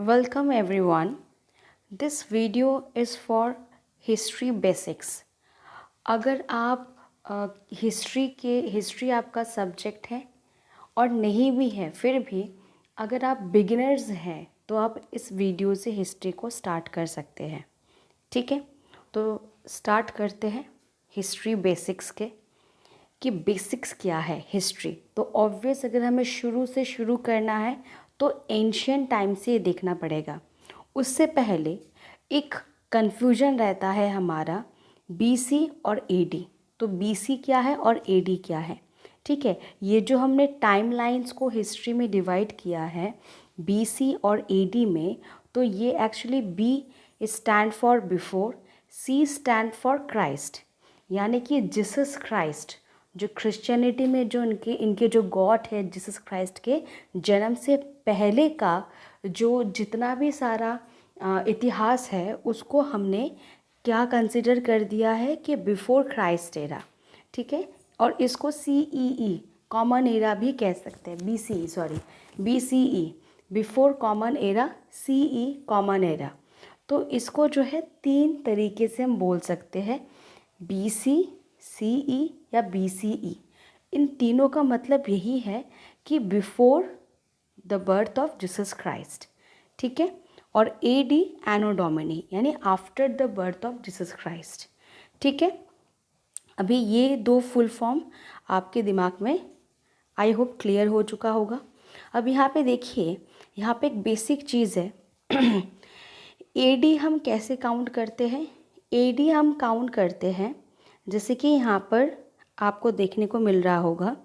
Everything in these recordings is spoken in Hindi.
Welcome everyone. This video is for history basics. अगर आप हिस्ट्री आपका सब्जेक्ट है और नहीं भी है, फिर भी अगर आप बिगिनर्स हैं तो आप इस वीडियो से हिस्ट्री को स्टार्ट कर सकते हैं. ठीक है, तो स्टार्ट करते हैं हिस्ट्री बेसिक्स के कि बेसिक्स क्या है हिस्ट्री. तो ऑब्वियस अगर हमें शुरू से शुरू करना है तो एंशियंट टाइम से देखना पड़ेगा. उससे पहले एक कन्फ्यूजन रहता है हमारा बीसी और एडी. तो बीसी क्या है और एडी क्या है. ठीक है, ये जो हमने टाइम लाइन्स को हिस्ट्री में डिवाइड किया है बीसी और एडी में, तो ये actually B stand for before, C stand for Christ, यानी कि जीसस क्राइस्ट जो क्रिश्चियनिटी में जो इनके जो गॉड है जीसस क्राइस्ट के जन्म से पहले का जो जितना भी सारा इतिहास है उसको हमने क्या कंसिडर कर दिया है कि बिफोर क्राइस्ट एरा. ठीक है, और इसको CEE कॉमन एरा भी कह सकते हैं. BCE before common era, CE common era. तो इसको जो है तीन तरीके से हम बोल सकते हैं, BC, CE या BCE. इन तीनों का मतलब यही है कि before the birth of Jesus Christ. ठीक है, और AD एनो डोमिनी यानी after the birth of Jesus Christ. ठीक है, अभी ये दो फुल फॉर्म आपके दिमाग में आई होप क्लियर हो चुका होगा. अब यहाँ पे देखिए, यहाँ पे एक बेसिक चीज़ है. AD हम कैसे काउंट करते हैं. AD हम काउंट करते हैं जैसे कि यहाँ पर आपको देखने को मिल रहा होगा,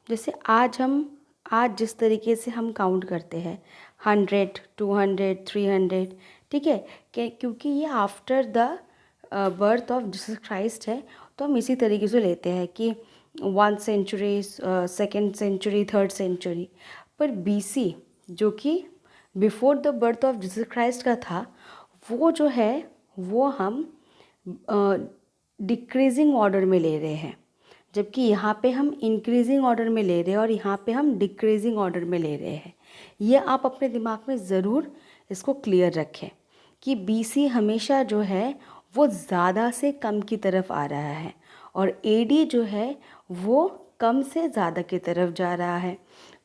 जैसे आज जिस तरीके से हम काउंट करते हैं 100, 200, 300. ठीक है, क्योंकि ये after the birth of Jesus Christ है, तो हम इसी तरीके से लेते हैं कि 1 century, 2nd century, 3rd century. पर BC जो कि before the birth of Jesus Christ का था, वो जो है वो हम डिक्रीजिंग ऑर्डर में ले रहे हैं, जबकि यहाँ पे हम इंक्रीजिंग ऑर्डर में ले रहे हैं और यहाँ पे हम डिक्रीजिंग ऑर्डर में ले रहे हैं. ये आप अपने दिमाग में ज़रूर इसको क्लियर रखें कि BC हमेशा जो है वो ज़्यादा से कम की तरफ आ रहा है और AD जो है वो कम से ज़्यादा की तरफ जा रहा है.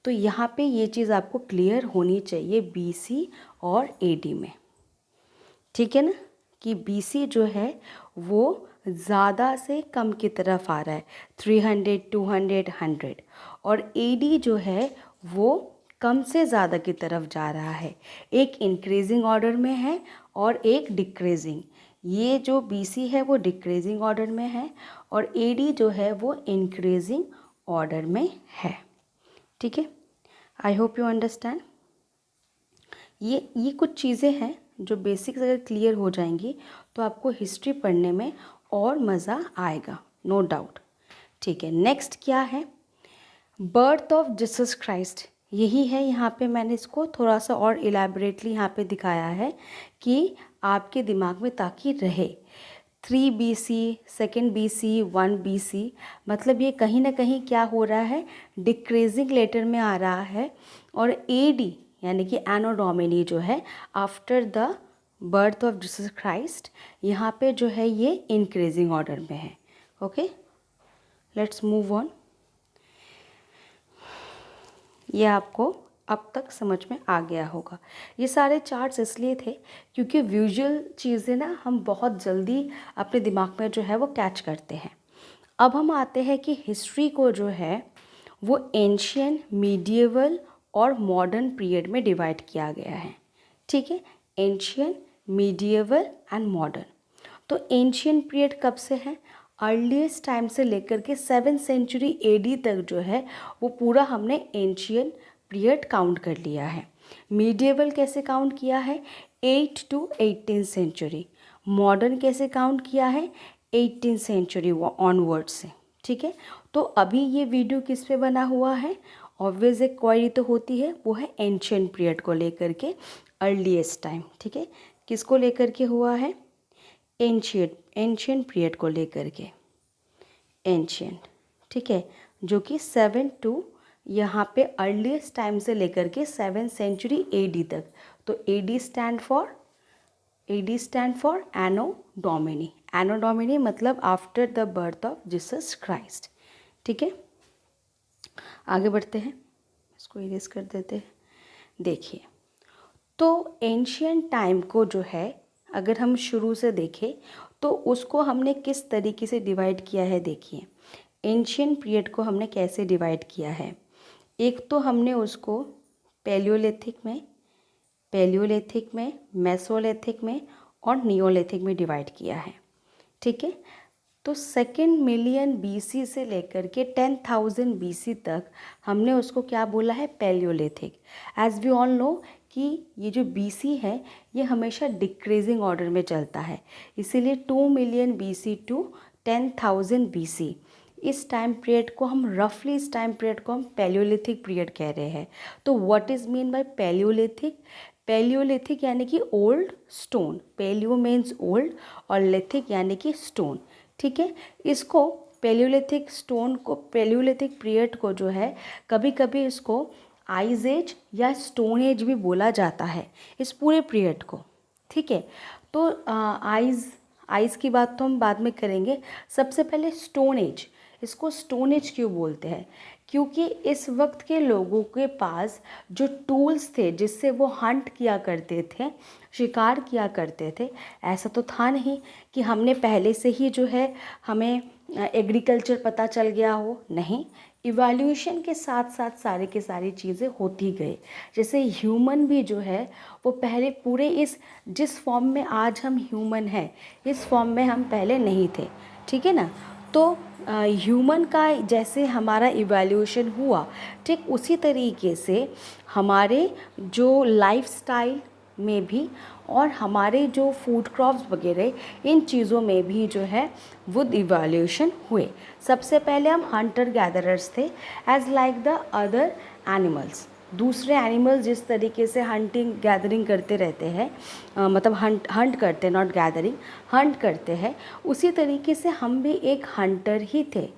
तो यहाँ पे ये चीज़ आपको क्लियर होनी चाहिए BC और AD में. ठीक है ना, कि BC जो है वो ज़्यादा से कम की तरफ आ रहा है, 300, 200, 100. और AD जो है वो कम से ज़्यादा की तरफ जा रहा है. एक इंक्रीजिंग ऑर्डर में है और एक डिक्रीजिंग. ये जो BC है वो डिक्रीजिंग ऑर्डर में है और AD जो है वो इंक्रीजिंग ऑर्डर में है. ठीक है, आई होप यू अंडरस्टैंड. ये कुछ चीज़ें हैं जो बेसिक्स अगर क्लियर हो जाएंगी तो आपको हिस्ट्री पढ़ने में और मज़ा आएगा, नो डाउट. ठीक है, नेक्स्ट क्या है, बर्थ ऑफ जीसस क्राइस्ट. यही है, यहाँ पे मैंने इसको थोड़ा सा और इलेबोरेटली यहाँ पे दिखाया है कि आपके दिमाग में ताकि रहे. 3 BC, 2nd BC, 1 BC, मतलब ये कहीं ना कहीं क्या हो रहा है, डिक्रीजिंग लेटर में आ रहा है. और AD यानी कि एनो डोमिनी जो है after the birth of Jesus Christ, यहाँ पे जो है ये इंक्रीजिंग ऑर्डर में है. Okay, let's move on. ये आपको अब तक समझ में आ गया होगा. ये सारे चार्ट्स इसलिए थे क्योंकि विजुअल चीज़ें ना हम बहुत जल्दी अपने दिमाग में जो है वो कैच करते हैं. अब हम आते हैं कि हिस्ट्री को जो है वो एंशियंट, मीडिएवल और मॉडर्न पीरियड में डिवाइड किया गया है. ठीक है, एंशियंट, मीडिएवल एंड मॉडर्न. तो एंशियंट पीरियड कब से है, अर्लीस्ट टाइम से लेकर के 7th सेंचुरी AD तक जो है वो पूरा हमने एंशियंट पीरियड काउंट कर लिया है. मीडिएवल कैसे काउंट किया है, 8 to 18th सेंचुरी. मॉडर्न कैसे काउंट किया है, 18th सेंचुरी ऑनवर्ड से. ठीक है, तो अभी ये वीडियो किस पे बना हुआ है, ऑब्वियस एक क्वेरी तो होती है, वो है एंशियंट पीरियड को लेकर के, अर्लीस्ट टाइम. ठीक है, किसको लेकर के हुआ है, एंशियंट पीरियड को लेकर के, एंशियंट. ठीक है, जो कि 7 to यहाँ पे अर्लीस्ट टाइम से लेकर के 7th सेंचुरी AD तक. तो AD stand for anno domini. Anno domini मतलब after the birth of Jesus Christ. ठीक है, आगे बढ़ते हैं, इसको इरेज कर देते हैं। देखिए, तो एंशियंट टाइम को जो है अगर हम शुरू से देखें तो उसको हमने किस तरीके से डिवाइड किया है। देखिए, एंशियंट पीरियड को हमने कैसे डिवाइड किया है। एक तो हमने उसको पैलियोलिथिक में, मेसोलिथिक में और नियोलिथिक में डिवाइड किया है। ठीक है, तो 2 मिलियन BC से लेकर के 10,000 BC तक हमने उसको क्या बोला है, paleolithic. As we all know कि ये जो BC है ये हमेशा डिक्रीजिंग ऑर्डर में चलता है, इसीलिए 2 मिलियन BC टू 10,000 BC इस टाइम पीरियड को हम रफली इस टाइम पीरियड को हम पैलियोलिथिक पीरियड कह रहे हैं। तो what is mean by paleolithic? Paleolithic यानी कि old stone, paleo means old और लिथिक यानी कि स्टोन। ठीक है, इसको पैलियोलिथिक पीरियड को जो है कभी कभी इसको आइज एज या स्टोन एज भी बोला जाता है इस पूरे पीरियड को। ठीक है, तो आइज की बात तो हम बाद में करेंगे। सबसे पहले स्टोन एज, इसको स्टोन एज क्यों बोलते हैं? क्योंकि इस वक्त के लोगों के पास जो टूल्स थे जिससे वो हंट किया करते थे, शिकार किया करते थे, ऐसा तो था नहीं कि हमने पहले से ही जो है हमें एग्रीकल्चर पता चल गया हो। नहीं, इवोल्यूशन के साथ साथ सारे के सारी चीज़ें होती गई। जैसे ह्यूमन भी जो है वो पहले पूरे इस जिस फॉर्म में आज हम ह्यूमन हैं इस फॉर्म में हम पहले नहीं थे। ठीक है ना, तो ह्यूमन का जैसे हमारा इवोल्यूशन हुआ ठीक उसी तरीके से हमारे जो लाइफस्टाइल में भी और हमारे जो फूड क्रॉप्स वगैरह इन चीज़ों में भी जो है वो इवोल्यूशन हुए। सबसे पहले हम हंटर गैदरर्स थे as like the other animals. दूसरे एनिमल्स जिस तरीके से हंटिंग गैदरिंग करते रहते हैं, मतलब हंट करते, नॉट गैदरिंग, हंट करते हैं, उसी तरीके से हम भी एक हंटर ही थे।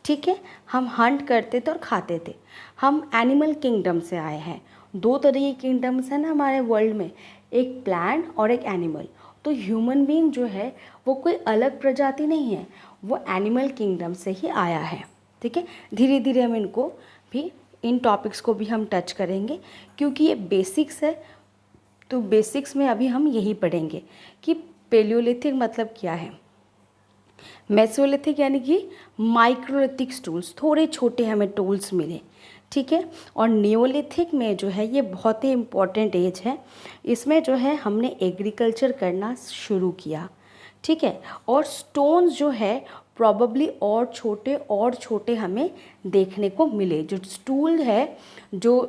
ठीक है, हम हंट करते थे और खाते थे। हम एनिमल किंगडम से आए हैं। 2 तरह की किंगडम्स हैं ना हमारे वर्ल्ड में, एक प्लांट और एक एनिमल। तो ह्यूमन बीइंग जो है वो कोई अलग प्रजाति नहीं है, वो एनिमल किंगडम से ही आया है। ठीक है, धीरे धीरे हम इनको भी, इन टॉपिक्स को भी हम टच करेंगे क्योंकि ये बेसिक्स है। तो बेसिक्स में अभी हम यही पढ़ेंगे कि पैलियोलिथिक मतलब क्या है, मेसोलिथिक यानी कि माइक्रोलिथिक टूल्स, थोड़े छोटे हमें टूल्स मिले। ठीक है, और नियोलिथिक में जो है ये बहुत ही इम्पॉर्टेंट एज है, इसमें जो है हमने एग्रीकल्चर करना शुरू किया। ठीक है, और स्टोन्स जो है प्रॉबली और छोटे हमें देखने को मिले। जो टूल है, जो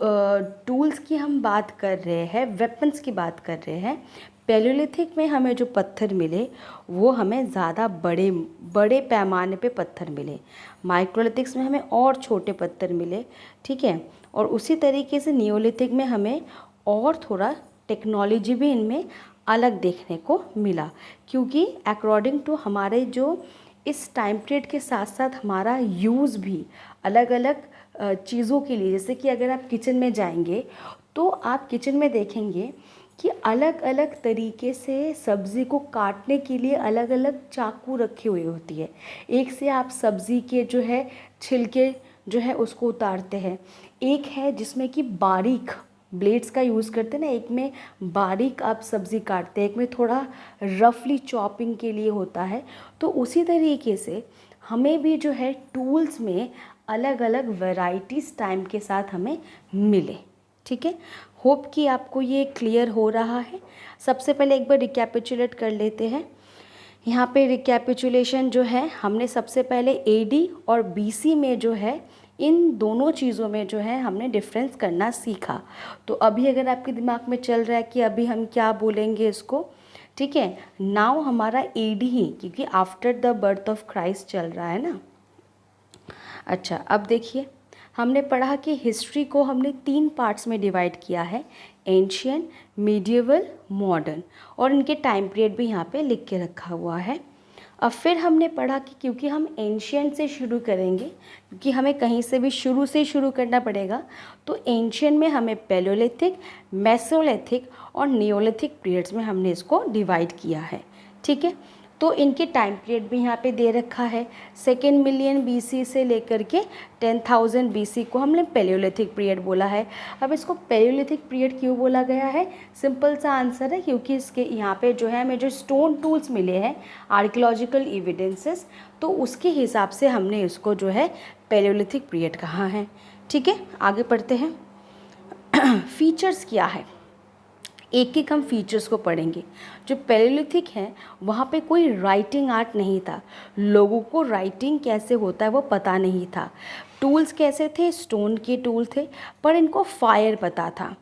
टूल्स की हम बात कर रहे हैं, वेपन्स की बात कर रहे हैं, पैलियोलिथिक में हमें जो पत्थर मिले वो हमें ज़्यादा बड़े पैमाने पे पत्थर मिले। माइक्रोलिथिक्स में हमें और छोटे पत्थर मिले। ठीक है, और उसी तरीके से नियोलिथिक में हमें और थोड़ा टेक्नोलॉजी भी इनमें अलग देखने को मिला, क्योंकि अकॉर्डिंग टू हमारे जो इस टाइम पीरियड के साथ साथ हमारा यूज़ भी अलग अलग चीज़ों के लिए, जैसे कि अगर आप किचन में जाएंगे तो आप किचन में देखेंगे कि अलग अलग तरीके से सब्ज़ी को काटने के लिए अलग अलग चाकू रखी हुई होती है। एक से आप सब्ज़ी के जो है छिलके जो है उसको उतारते हैं, एक है जिसमें कि बारीक ब्लेड्स का यूज़ करते हैं ना, एक में बारीक आप सब्ज़ी काटते हैं, एक में थोड़ा रफली चॉपिंग के लिए होता है। तो उसी तरीके से हमें भी जो है टूल्स में अलग अलग वैरायटीज़ टाइम के साथ हमें मिले। ठीक है, होप कि आपको ये क्लियर हो रहा है। सबसे पहले एक बार रिकैपिचुलेट कर लेते हैं। यहाँ पे रिकैपिचुलेशन जो है, हमने सबसे पहले AD और BC में जो है इन दोनों चीज़ों में जो है हमने डिफरेंस करना सीखा। तो अभी अगर आपके दिमाग में चल रहा है कि अभी हम क्या बोलेंगे इसको, ठीक है, नाउ हमारा AD ही, क्योंकि after the birth of Christ चल रहा है ना। अच्छा, अब देखिए, हमने पढ़ा कि हिस्ट्री को हमने 3 पार्ट्स में डिवाइड किया है, एंशियंट, मीडिएवल, मॉडर्न, और इनके टाइम पीरियड भी यहाँ पे लिख के रखा हुआ है। अब फिर हमने पढ़ा कि क्योंकि हम एंशियंट से शुरू करेंगे, क्योंकि हमें कहीं से भी शुरू से शुरू करना पड़ेगा, तो एंशियंट में हमें पैलियोलिथिक, मेसोलिथिक और नियोलिथिक पीरियड्स में हमने इसको डिवाइड किया है। ठीक है, तो इनके टाइम पीरियड भी यहाँ पे दे रखा है। 2 मिलियन BC से लेकर के 10,000 BC को हमने पैलियोलिथिक पीरियड बोला है। अब इसको पैलियोलिथिक पीरियड क्यों बोला गया है? सिंपल सा आंसर है, क्योंकि इसके यहाँ पे जो है हमें जो स्टोन टूल्स मिले हैं, आर्कियोलॉजिकल एविडेंसेस, तो उसके हिसाब से हमने इसको जो है पैलियोलिथिक पीरियड कहा है। ठीक है, आगे पढ़ते हैं। फीचर्स क्या है, एक एक हम फीचर्स को पढ़ेंगे। जो पैलियोलिथिक है वहाँ पे कोई राइटिंग आर्ट नहीं था, लोगों को राइटिंग कैसे होता है वो पता नहीं था। टूल्स कैसे थे? स्टोन के टूल थे, पर इनको फायर पता था,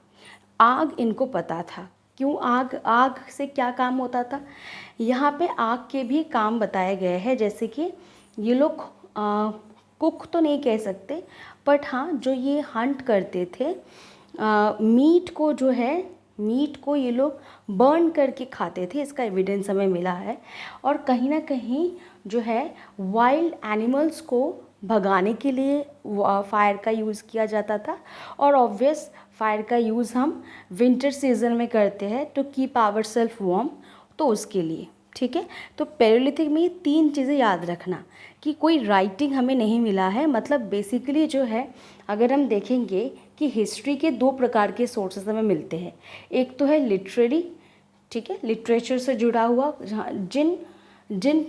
आग इनको पता था। क्यों आग? आग से क्या काम होता था? यहाँ पे आग के भी काम बताए गए हैं, जैसे कि ये लोग कुक तो नहीं कह सकते, बट हाँ जो ये हंट करते थे, मीट को जो है, मीट को ये लोग बर्न करके खाते थे, इसका एविडेंस हमें मिला है। और कहीं ना कहीं जो है वाइल्ड एनिमल्स को भगाने के लिए फायर का यूज़ किया जाता था। और ऑब्वियस फायर का यूज़ हम विंटर सीजन में करते हैं to keep our self warm, तो उसके लिए। ठीक है, तो पैलियोलिथिक में ये 3 चीज़ें याद रखना कि कोई राइटिंग हमें नहीं मिला है। मतलब बेसिकली जो है, अगर हम देखेंगे कि हिस्ट्री के 2 प्रकार के सोर्सेस हमें मिलते हैं। एक तो है लिटरेरी, ठीक है, लिटरेचर से जुड़ा हुआ, जिन जिन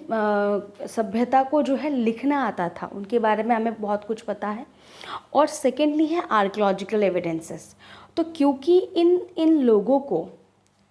सभ्यता को जो है लिखना आता था उनके बारे में हमें बहुत कुछ पता है। और सेकेंडली है आर्कियोलॉजिकल एविडेंसेस। तो क्योंकि इन लोगों को,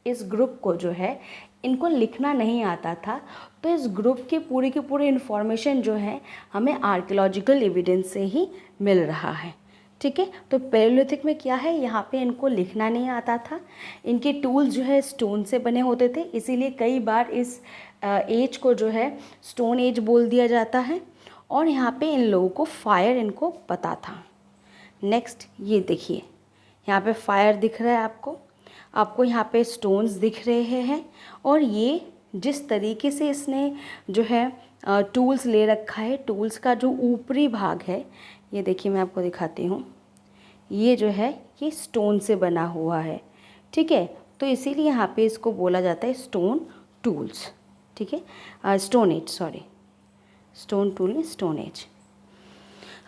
इस ग्रुप को जो है, इनको लिखना नहीं आता था, तो इस ग्रुप के पूरे इन्फॉर्मेशन जो है हमें आर्कियोलॉजिकल एविडेंस से ही मिल रहा है। ठीक है, तो पैलियोलिथिक में क्या है, यहाँ पे इनको लिखना नहीं आता था, इनके टूल्स जो है स्टोन से बने होते थे, इसीलिए कई बार इस एज को जो है स्टोन एज बोल दिया जाता है। और यहाँ पे इन लोगों को फायर इनको पता था। नेक्स्ट ये देखिए, यहाँ पे फायर दिख रहा है आपको यहाँ पे स्टोन्स दिख रहे हैं। और ये जिस तरीके से इसने जो है टूल्स ले रखा है, टूल्स का जो ऊपरी भाग है, ये देखिए मैं आपको दिखाती हूँ, ये जो है ये स्टोन से बना हुआ है। ठीक है, तो इसीलिए यहाँ पे इसको बोला जाता है स्टोन टूल्स। ठीक है, stone age, sorry, stone tool नहीं, स्टोन एज।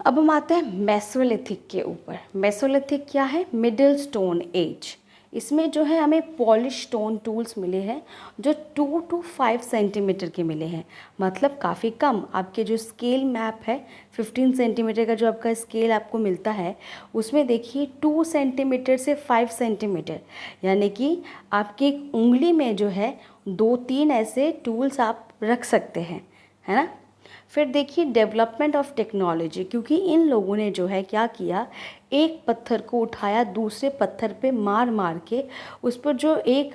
अब हम आते हैं मेसोलिथिक के ऊपर। मेसोलिथिक क्या है? Middle stone age. इसमें जो है हमें पॉलिश स्टोन टूल्स मिले हैं जो 2 to 5 सेंटीमीटर के मिले हैं, मतलब काफ़ी कम। आपके जो स्केल मैप है 15 सेंटीमीटर का जो आपका स्केल आपको मिलता है, उसमें देखिए 2 सेंटीमीटर से 5 सेंटीमीटर, यानी कि आपकी एक उंगली में जो है 2-3 ऐसे टूल्स आप रख सकते हैं, है ना। फिर देखिए डेवलपमेंट ऑफ टेक्नोलॉजी, क्योंकि इन लोगों ने जो है क्या किया, एक पत्थर को उठाया, दूसरे पत्थर पे मार मार के उस पर जो एक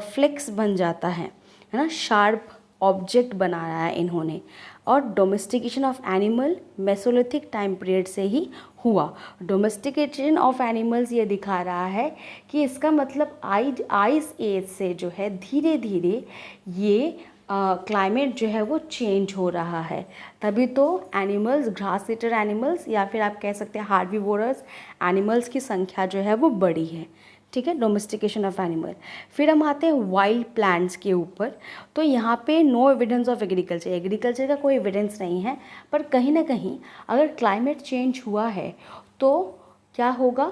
फ्लेक्स बन जाता है ना, शार्प ऑब्जेक्ट बनाया है इन्होंने। और domestication of animal Mesolithic time period से ही हुआ। डोमेस्टिकेशन ऑफ एनिमल्स ये दिखा रहा है कि इसका मतलब आइस एज से जो है धीरे धीरे ये क्लाइमेट जो है वो चेंज हो रहा है। तभी तो एनिमल्स, ग्रास ईटर एनिमल्स या फिर आप कह सकते हैं हार्बीवोरस एनिमल्स की संख्या जो है वो बढ़ी है। ठीक है, डोमेस्टिकेशन ऑफ एनिमल। फिर हम आते हैं वाइल्ड प्लांट्स के ऊपर। तो यहाँ पे no evidence of agriculture, agriculture का कोई एविडेंस नहीं है, पर कहीं ना कहीं अगर क्लाइमेट चेंज हुआ है तो क्या होगा,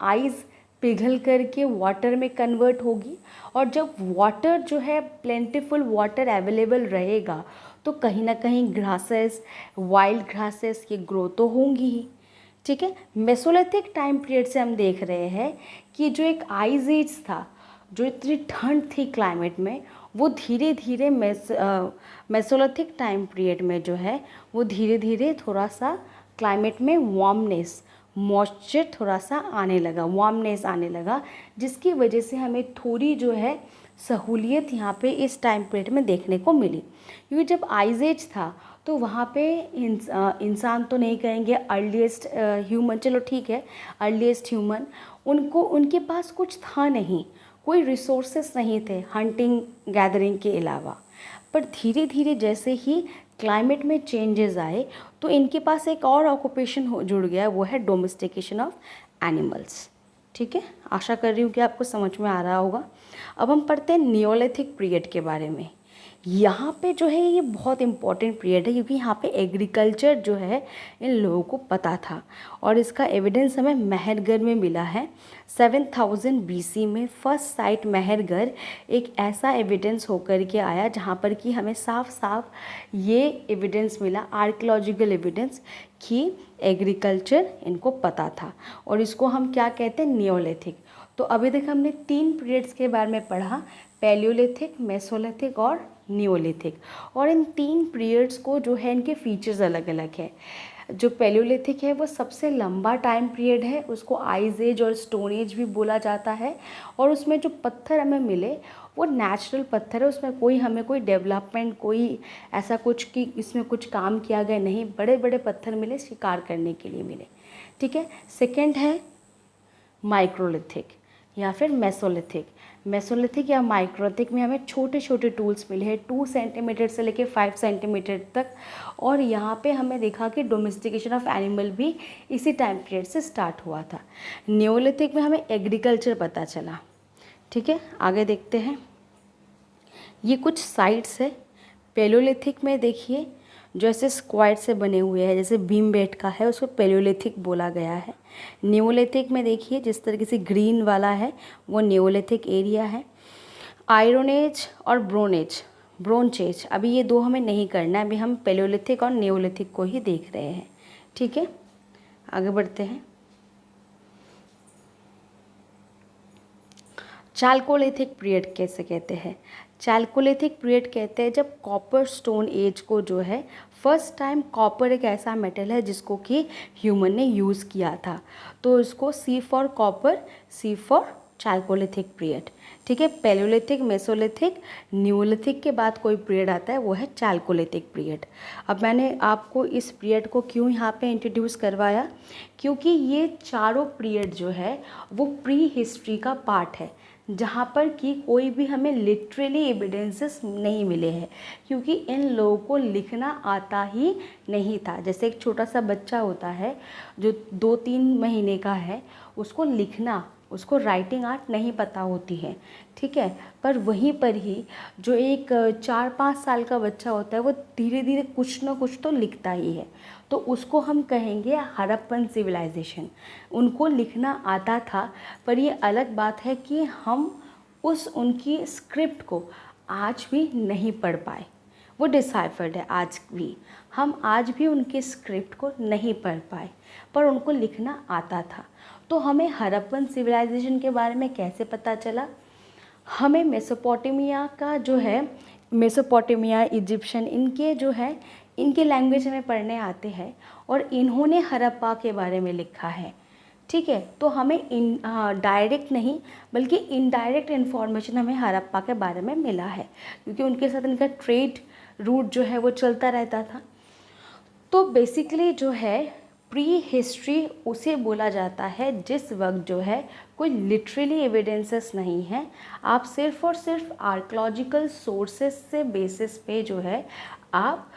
आइस पिघल करके वाटर में कन्वर्ट होगी। और जब वाटर जो है प्लेंटिफुल वाटर अवेलेबल रहेगा तो कहीं ना कहीं ग्रासेस, वाइल्ड ग्रासेस की ग्रो तो होंगी ही। ठीक है, मेसोलिथिक टाइम पीरियड से हम देख रहे हैं कि जो एक आइस एज था, जो इतनी ठंड थी क्लाइमेट में, वो धीरे धीरे मेसोलिथिक टाइम पीरियड में जो है वो धीरे धीरे थोड़ा सा क्लाइमेट में वार्मनेस, मॉइस्चर थोड़ा सा आने लगा, वार्मनेस आने लगा, जिसकी वजह से हमें थोड़ी जो है सहूलियत यहाँ पे इस टाइम पीरियड में देखने को मिली। क्योंकि जब आइस एज था तो वहाँ पे इंसान तो नहीं कहेंगे, अर्लीस्ट ह्यूमन, चलो ठीक है, अर्लीस्ट ह्यूमन, उनके पास कुछ था नहीं, कोई रिसोर्सेस नहीं थे हंटिंग गैदरिंग के अलावा, पर धीरे धीरे जैसे ही क्लाइमेट में चेंजेस आए तो इनके पास एक और ऑक्यूपेशन जुड़ गया, वो है डोमेस्टिकेशन ऑफ एनिमल्स। ठीक है, आशा कर रही हूँ कि आपको समझ में आ रहा होगा। अब हम पढ़ते हैं नियोलिथिक पीरियड के बारे में। यहाँ पे जो है ये बहुत इम्पॉर्टेंट पीरियड है, क्योंकि यहाँ पे एग्रीकल्चर जो है इन लोगों को पता था, और इसका एविडेंस हमें मेहरगढ़ में मिला है। 7000 BC में फर्स्ट साइट मेहरगढ़ एक ऐसा एविडेंस होकर के आया जहाँ पर कि हमें साफ साफ ये एविडेंस मिला, आर्कियोलॉजिकल एविडेंस, कि एग्रीकल्चर इनको पता था, और इसको हम क्या कहते हैं, नियोलिथिक। तो अभी तक हमने 3 पीरियड्स के बारे में पढ़ा, पैलियोलिथिक, मेसोलिथिक और नियोलिथिक। और इन 3 पीरियड्स को जो है इनके फीचर्स अलग अलग है। जो पैलियोलिथिक है वो सबसे लंबा टाइम पीरियड है, उसको आइस एज और स्टोन एज भी बोला जाता है, और उसमें जो पत्थर हमें मिले वो नेचुरल पत्थर है, उसमें हमें कोई डेवलपमेंट, कोई ऐसा कुछ कि इसमें कुछ काम किया गया नहीं, बड़े बड़े पत्थर मिले, शिकार करने के लिए मिले। ठीक है। सेकेंड है माइक्रोलिथिक या फिर मेसोलिथिक। मेसोलिथिक या माइक्रोलिथिक में हमें छोटे छोटे टूल्स मिले हैं, 2 सेंटीमीटर से लेकर 5 सेंटीमीटर तक, और यहाँ पे हमें देखा कि डोमेस्टिकेशन ऑफ एनिमल भी इसी टाइम पीरियड से स्टार्ट हुआ था। नियोलिथिक में हमें एग्रीकल्चर पता चला। ठीक है, आगे देखते हैं। ये कुछ साइट्स है। पैलियोलिथिक में देखिए जो ऐसे स्क्वायर से बने हुए हैं, जैसे भीमबेटका है, उसको पैलियोलिथिक बोला गया है। नियोलिथिक में देखिए जिस तरीके से ग्रीन वाला है वो नियोलिथिक एरिया है। आयरन एज और ब्रोंज एज, अभी ये 2 हमें नहीं करना है, अभी हम पैलियोलिथिक और नियोलिथिक को ही देख रहे हैं। ठीक है, आगे बढ़ते हैं। चाल्कोलिथिक पीरियड कैसे कहते हैं? चाल्कोलिथिक पीरियड कहते हैं जब कॉपर स्टोन एज को जो है फर्स्ट टाइम, कॉपर एक ऐसा मेटल है जिसको कि ह्यूमन ने यूज़ किया था, तो इसको C for copper, C for chalcolithic period. ठीक है, पैलियोलिथिक, मेसोलिथिक, नियोलिथिक के बाद कोई पीरियड आता है वो है चाल्कोलिथिक पीरियड। अब मैंने आपको इस पीरियड को क्यों यहाँ पे इंट्रोड्यूस करवाया, क्योंकि ये चारों पीरियड जो है वो प्री हिस्ट्री का पार्ट है, जहाँ पर कि कोई भी हमें लिटरली एविडेंसेस नहीं मिले हैं, क्योंकि इन लोगों को लिखना आता ही नहीं था। जैसे एक छोटा सा बच्चा होता है जो 2-3 महीने का है, उसको लिखना, उसको राइटिंग आर्ट नहीं पता होती है। ठीक है, पर वहीं पर ही जो एक 4-5 साल का बच्चा होता है वो धीरे धीरे कुछ ना कुछ तो लिखता ही है, तो उसको हम कहेंगे हड़प्पन सिविलाइजेशन। उनको लिखना आता था, पर ये अलग बात है कि हम उनकी स्क्रिप्ट को आज भी नहीं पढ़ पाए, वो डिसाइफर्ड है आज भी, हम आज भी उनकी स्क्रिप्ट को नहीं पढ़ पाए, पर उनको लिखना आता था। तो हमें हड़प्पन सिविलाइजेशन के बारे में कैसे पता चला? हमें मेसोपोटामिया का जो है, मेसोपोटामिया, इजिप्शियन, इनके जो है इनके लैंग्वेज हमें पढ़ने आते हैं, और इन्होंने हड़प्पा के बारे में लिखा है। ठीक है, तो हमें डायरेक्ट नहीं बल्कि इनडायरेक्ट इन्फॉर्मेशन हमें हड़प्पा के बारे में मिला है, क्योंकि उनके साथ इनका ट्रेड रूट जो है वो चलता रहता था। तो बेसिकली जो है प्री हिस्ट्री उसे बोला जाता है जिस वक्त जो है कोई लिटरली एविडेंसेस नहीं है, आप सिर्फ और सिर्फ आर्कियोलॉजिकल सोर्सेस से बेसिस पे जो है आप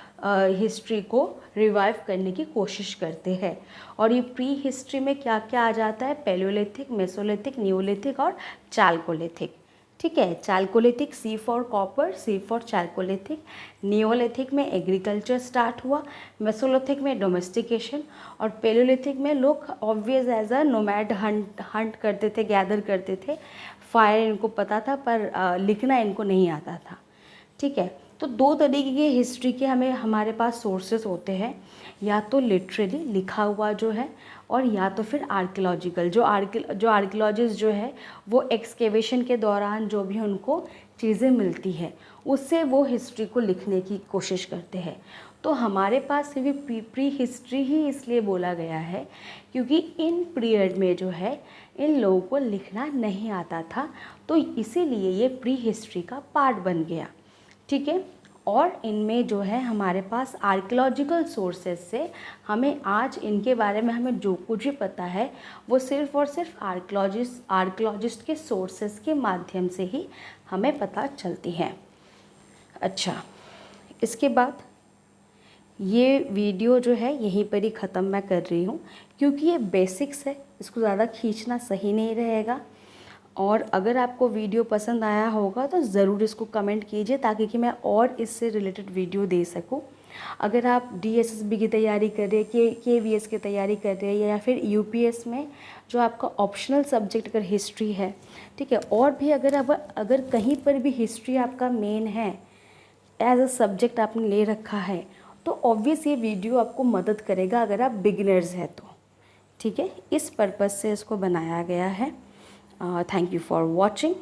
हिस्ट्री को रिवाइव करने की कोशिश करते हैं। और ये प्री हिस्ट्री में क्या क्या आ जाता है? पैलियोलिथिक, मेसोलिथिक, नियोलिथिक और चाल्कोलिथिक। ठीक है, chalcolithic C for copper, C for chalcolithic. Neolithic में एग्रीकल्चर स्टार्ट हुआ, मेसोलिथिक में डोमेस्टिकेशन, और पैलियोलिथिक में लोग obvious as a nomad hunt करते थे, गैदर करते थे। फायर इनको पता था, पर लिखना इनको नहीं आता था। ठीक है, तो 2 तरीके के हिस्ट्री के हमारे पास सोर्सेस होते हैं, या तो लिटरली लिखा हुआ जो है, और या तो फिर आर्कियोलॉजिकल। जो आर्कियोलॉजिस्ट जो है वो एक्सकेवेशन के दौरान जो भी उनको चीज़ें मिलती है उससे वो हिस्ट्री को लिखने की कोशिश करते हैं। तो हमारे पास भी प्री हिस्ट्री ही इसलिए बोला गया है क्योंकि इन पीरियड में जो है इन लोगों को लिखना नहीं आता था, तो इसीलिए ये प्री हिस्ट्री का पार्ट बन गया। ठीक है, और इनमें जो है हमारे पास आर्कियोलॉजिकल सोर्सेज से हमें आज इनके बारे में हमें जो कुछ भी पता है वो सिर्फ़ और सिर्फ आर्कियोलॉजिस्ट के सोर्सेज के माध्यम से ही हमें पता चलती है। अच्छा, इसके बाद ये वीडियो जो है यहीं पर ही ख़त्म मैं कर रही हूँ, क्योंकि ये बेसिक्स है, इसको ज़्यादा खींचना सही नहीं रहेगा। और अगर आपको वीडियो पसंद आया होगा तो ज़रूर इसको कमेंट कीजिए, ताकि कि मैं और इससे रिलेटेड वीडियो दे सकूँ। अगर आप DSSB की तैयारी कर रहे हैं, KVS की तैयारी कर रहे हैं, या फिर UPS में जो आपका ऑप्शनल सब्जेक्ट अगर हिस्ट्री है, ठीक है, और भी अगर कहीं पर भी हिस्ट्री आपका मेन है, एज अ सब्जेक्ट आपने ले रखा है, तो ऑब्वियस ये वीडियो आपको मदद करेगा अगर आप बिगिनर्स हैं तो। ठीक है, इस पर्पज़ से इसको बनाया गया है। Thank you for watching.